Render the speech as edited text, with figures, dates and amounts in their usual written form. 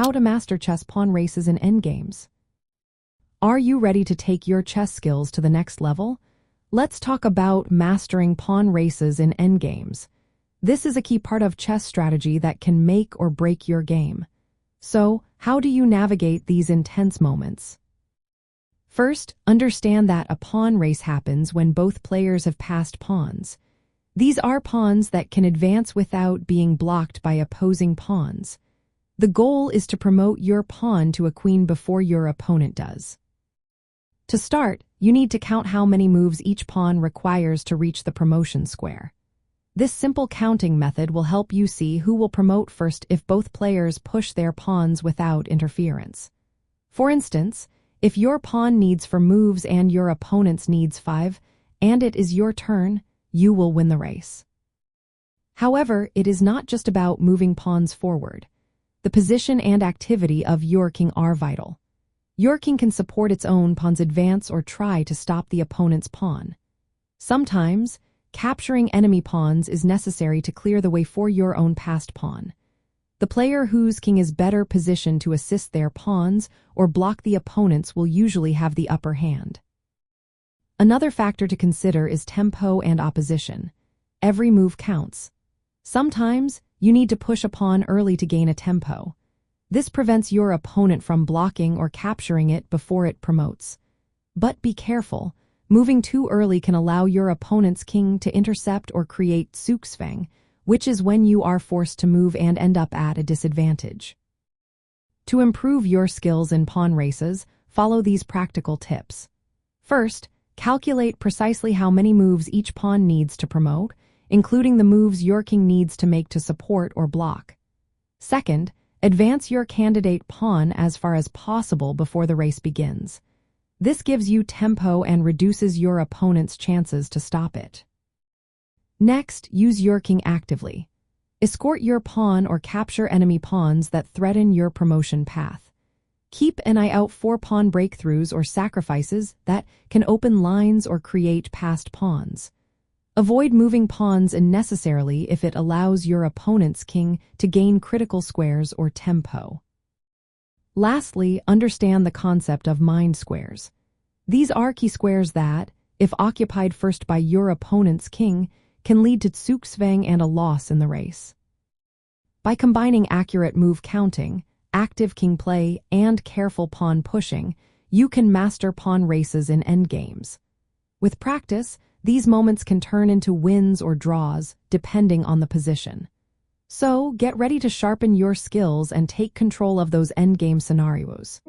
how to master chess pawn races in endgames. Are you ready to take your chess skills to the next level? Let's talk about mastering pawn races in endgames. This is a key part of chess strategy that can make or break your game. So, how do you navigate these intense moments? First, understand that a pawn race happens when both players have passed pawns. These are pawns that can advance without being blocked by opposing pawns. The goal is to promote your pawn to a queen before your opponent does. To start, you need to count how many moves each pawn requires to reach the promotion square. This simple counting method will help you see who will promote first if both players push their pawns without interference. For instance, if your pawn needs 4 moves and your opponent's needs 5, and it is your turn, you will win the race. However, it is not just about moving pawns forward. The position and activity of your king are vital. Your king can support its own pawn's advance or try to stop the opponent's pawn. Sometimes, capturing enemy pawns is necessary to clear the way for your own passed pawn. The player whose king is better positioned to assist their pawns or block the opponent's will usually have the upper hand. Another factor to consider is tempo and opposition. Every move counts. Sometimes, you need to push a pawn early to gain a tempo. This prevents your opponent from blocking or capturing it before it promotes. But be careful. Moving too early can allow your opponent's king to intercept or create zugzwang, which is when you are forced to move and end up at a disadvantage. To improve your skills in pawn races, follow these practical tips. First, calculate precisely how many moves each pawn needs to promote, including the moves your king needs to make to support or block. Second, advance your candidate pawn as far as possible before the race begins. This gives you tempo and reduces your opponent's chances to stop it. Next, use your king actively. Escort your pawn or capture enemy pawns that threaten your promotion path. Keep an eye out for pawn breakthroughs or sacrifices that can open lines or create passed pawns. Avoid moving pawns unnecessarily if it allows your opponent's king to gain critical squares or tempo. Lastly, understand the concept of mind squares. These are key squares that, if occupied first by your opponent's king, can lead to zugzwang and a loss in the race. By combining accurate move counting, active king play, and careful pawn pushing, you can master pawn races in endgames. With practice, these moments can turn into wins or draws, depending on the position. So, get ready to sharpen your skills and take control of those endgame scenarios.